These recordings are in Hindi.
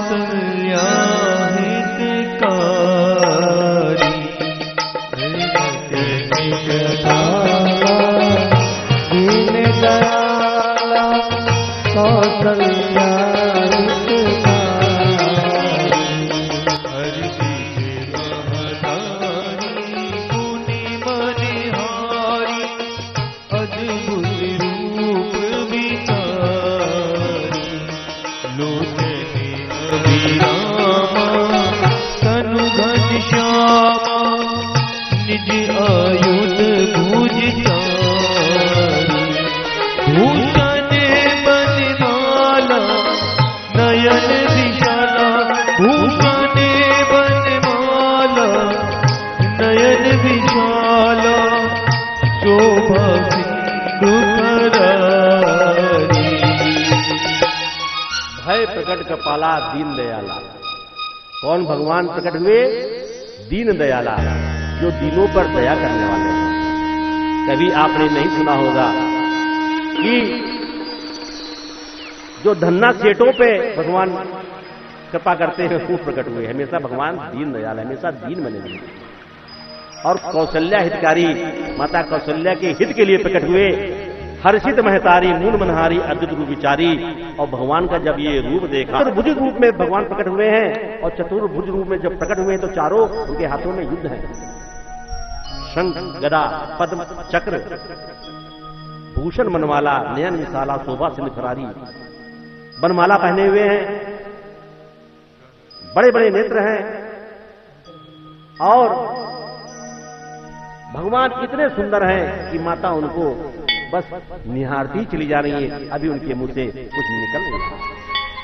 कौसल्या हितकारी दीन दयाला कौसल्या निज आयुध भुज चारी भूषण बनमाला नयन विशाला भूषण बनमाला नयन विशाला शोभा सिंधु करारी। भय प्रकट कपाला दीन दयाला। कौन भगवान प्रकट हुए? दीन दयाला, जो दीनों पर दया करने वाले हैं। कभी आपने नहीं सुना होगा कि जो धन्ना सेठों पे भगवान कृपा करते हैं वो प्रकट हुए। हमेशा भगवान दीन दयाल, हमेशा दीन बने हुए। और कौशल्या हितकारी, माता कौशल्या के हित के लिए प्रकट हुए। हर्षित महतारी मूल मनहारी अद्भुत रूप विचारी। और भगवान का जब ये रूप देखा, चतुर्भुज रूप में भगवान प्रकट हुए हैं। और चतुर्भुज रूप में जब प्रकट हुए हैं तो चारों उनके हाथों में युद्ध है। शंख गदा पद्म चक्र भूषण बनमाला नयन विशाला शोभा सिंधु करारी। बनमाला पहने हुए हैं, बड़े बड़े नेत्र हैं। और भगवान इतने सुंदर हैं कि माता उनको बस निहारती चली जा रही है। अभी उनके मुंह से कुछ निकल नहीं रहा।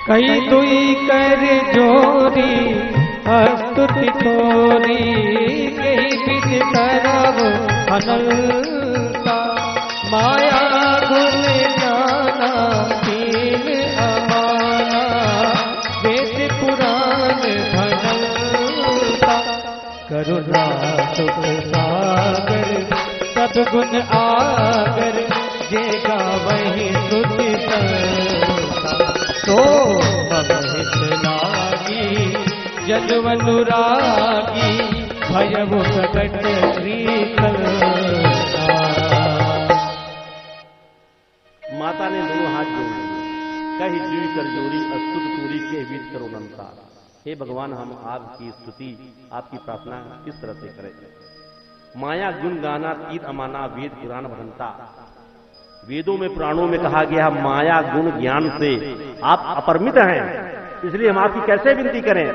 कई दुई कर जोरी स्तुति थोरी कई बिद करब अनलता माया गुण जाना तीन अमाना वेद पुराण भनलता करुणा सुख सागर सब गुण आगर जे गावहि स्तुति तो ममहित लागी जगवनुरागी भयउ प्रकट श्रीकल। माता ने दोनों हाथ जोड़ लिए, कही जीव कर जोरी अस्तुत तूरी के बीच करो नमता। हे भगवान, हम आपकी स्तुति आपकी प्रार्थना किस तरह से करें? माया गुण गाना तीर अमाना वेद पुराण भरंता। वेदों में पुराणों में कहा गया माया गुण ज्ञान से आप अपरमित हैं, इसलिए हम आपकी कैसे विनती करें?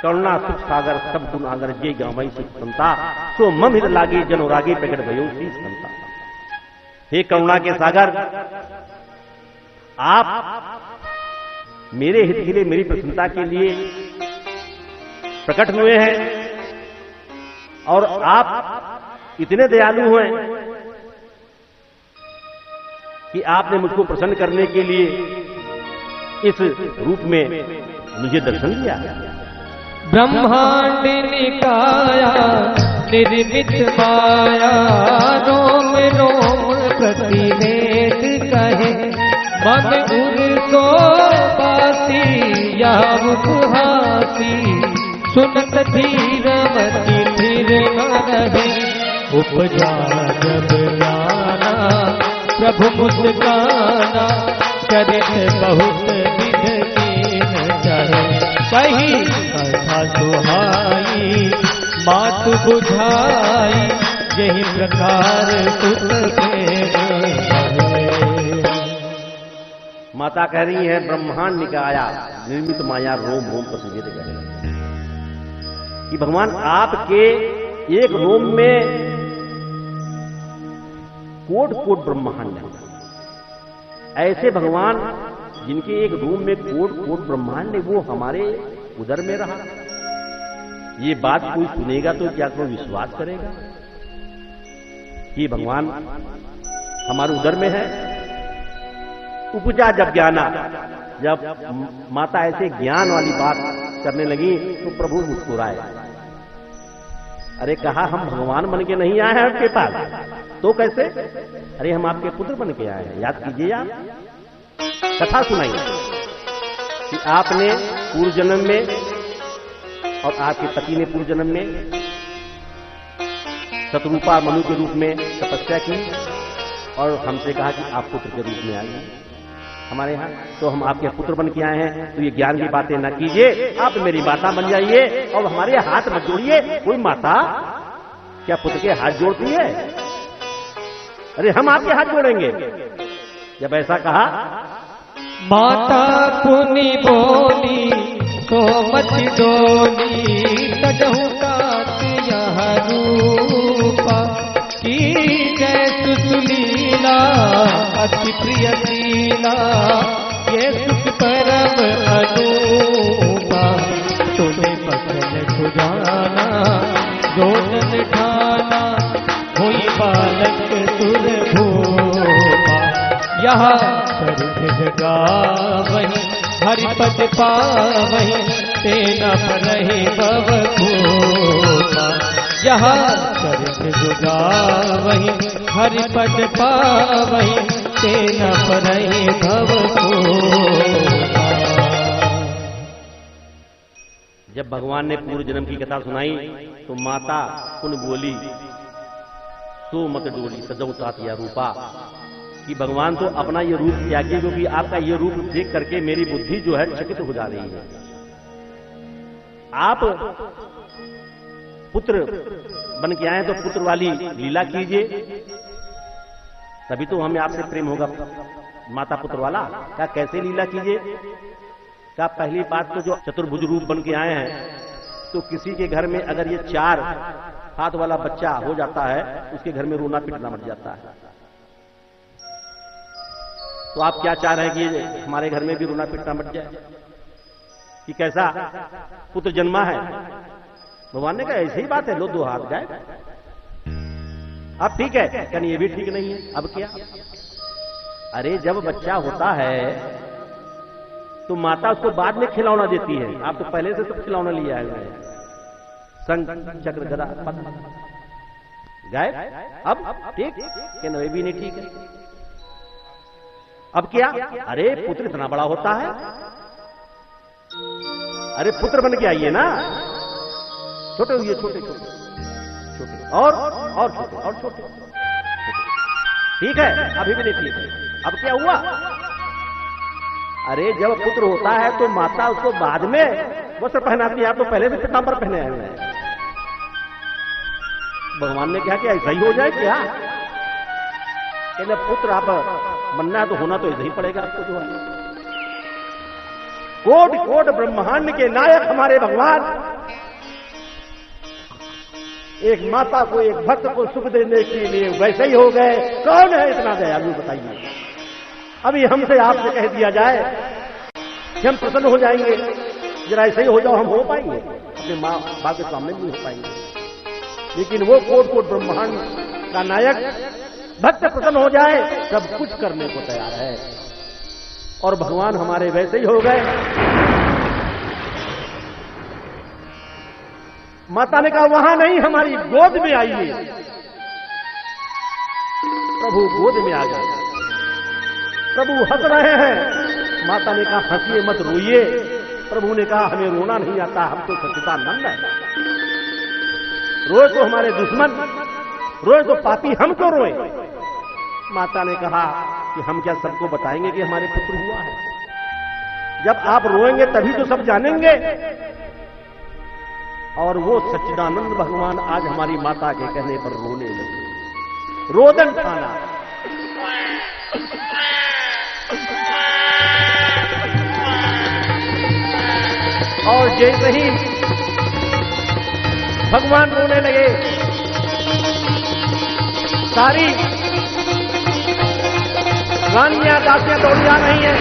करुणा सुख सागर सब गुण आगर जे गावई सुख संता सो मम हित लागे जनोरागे प्रकट भयो सी संता। हे करुणा के सागर, आप मेरे हित के लिए मेरी प्रसन्नता के लिए प्रकट हुए हैं। और आप इतने दयालु हैं कि आपने मुझको प्रसन्न करने के लिए इस रूप में मुझे दर्शन दिया। ब्रह्मांड निकाया निर्मित माया रोम रोम प्रतिवेद कहे मन उर को बासी या उपहासी सुनत धीरमती फिर न रहे उपजा जब जाना प्रभु मुस्काना करित बहुत विध कीन चढ़े कही कथा सुहाई मात बुझाई यही प्रकार सुत माता कह रही है ब्रह्मांड निकाया निर्मित माया रोम रोम प्रतिवेद करे कि भगवान आपके एक रोम में कोट कोट ब्रह्मांड है। ऐसे भगवान जिनके एक रूम में कोट कोट ब्रह्मांड है वो हमारे उदर में रहा। ये बात कोई सुनेगा तो क्या कोई विश्वास करेगा कि भगवान हमारे उदर में है? उपजा जब ज्ञाना, जब माता ऐसे ज्ञान वाली बात करने लगी तो प्रभु मुस्कुराए। अरे कहा हम भगवान बन के नहीं आए हैं आपके पास, तो कैसे? अरे हम आपके पुत्र बन के आए हैं। याद कीजिए, आप कथा सुनाइए कि आपने पूर्व जन्म में और आपके पति ने पूर्व जन्म में शत्रुपा मनु के रूप में तपस्या की और हमसे कहा कि आप पुत्र के रूप में आइए हमारे यहाँ, तो हम आपके पुत्र बन के आए हैं, तो ये ज्ञान की बातें न कीजिए, आप मेरी माता बन जाइए और हमारे हाथ मत जोड़िए। कोई माता क्या पुत्र के हाथ जोड़ती है? अरे हम आपके हाथ जोड़ेंगे। जब ऐसा कहा, माता पुनि बोली तो मत डोली, तजहु तात यह रूपा की जय सुलीला अति प्रिय लीला, ये सुख परम अनूपा। तूने पसन खुजाना जोनन ठाना, होई बालक सुर भूपा। यहाँ सर्व जगा वही हरिपद पावही, तेना परहि भव भूपा। यहाँ सर्व जगा वही हरिपद पावही, तेना परहि भव भूपा। जब भगवान ने पूर्व जन्म की कथा सुनाई तो माता पुन बोली, तो मत डोली सजौ तात या रूपा, कि भगवान तो अपना ये रूप त्यागिए, क्योंकि आपका ये रूप देख करके मेरी बुद्धि जो है चकित हो जा रही है। आप पुत्र बन के आए तो पुत्र वाली लीला कीजिए, तभी तो हमें आपसे प्रेम होगा। माता पुत्र वाला क्या कैसे लीला कीजिए? क्या पहली बात तो जो चतुर्भुज रूप बन के आए हैं, तो किसी के घर में अगर ये 4 हाथ वाला बच्चा हो जाता है, उसके घर में रोना पिटना मच जाता है। तो आप क्या चाह रहे हैं कि हमारे घर में भी रोना पिटना मच जाए? कि कैसा पुत्र जन्मा है? भगवान ने कहा ऐसी ही बात है, लो 2 हाथ गायब। अब ठीक है, कहनी ये भी ठीक नहीं है। अब क्या? अरे जब बच्चा होता है तो माता उसको बाद में खिलौना देती है, आप तो पहले से सब खिलौना लिया है, संग चक्र गदा पद्म गायब। अब ठीक कहना ये भी नहीं ठीक है। अब क्या? अरे पुत्र इतना बड़ा होता है, अरे पुत्र बन के आइए ना, छोटे हुए छोटे छोटे छोटे और छोटे और छोटे, ठीक है अभी भी नहीं ठीक है। अब क्या हुआ? अरे जब पुत्र होता है तो माता उसको बाद में वस्त्र पहनाती है, आप तो पहले से पीतांबर पहने आए हैं। भगवान ने क्या किया? ऐसा ही हो जाए क्या? जब पुत्र आप बनना है तो होना तो ऐसा ही पड़ेगा आपको। जो है कोट कोट ब्रह्मांड के नायक हमारे भगवान, एक माता को एक भक्त को सुख देने के लिए वैसे ही हो गए। कौन है इतना दयालु बताइए? अभी हमसे आपसे कह दिया जाए कि हम प्रसन्न हो जाएंगे, जरा ऐसे ही हो जाओ, हम हो पाएंगे? अपने माँ बाप के सामने नहीं हो पाएंगे। लेकिन वो कोट कोट ब्रह्मांड का नायक भक्त प्रसन्न हो जाए, सब कुछ करने को तैयार है। और भगवान हमारे वैसे ही हो गए। माता ने कहा वहां नहीं, हमारी गोद में आइए। प्रभु गोद में आ गए। प्रभु हंस रहे हैं। माता ने कहा हंसिए मत रोइए। प्रभु ने कहा हमें रोना नहीं आता, हम तो सच्चिदानंद है। रोए तो हमारे दुश्मन, रोए तो पापी, हम क्यों रोए? माता ने कहा कि हम क्या सबको बताएंगे कि हमारे पुत्र हुआ है? जब आप रोएंगे तभी तो सब जानेंगे। और वो सच्चिदानंद भगवान आज हमारी माता के कहने पर रोने लगे। रोदन खाना। और जैसे ही भगवान रोने लगे, सारी रानियां दासियां दौड़ी आ रही हैं।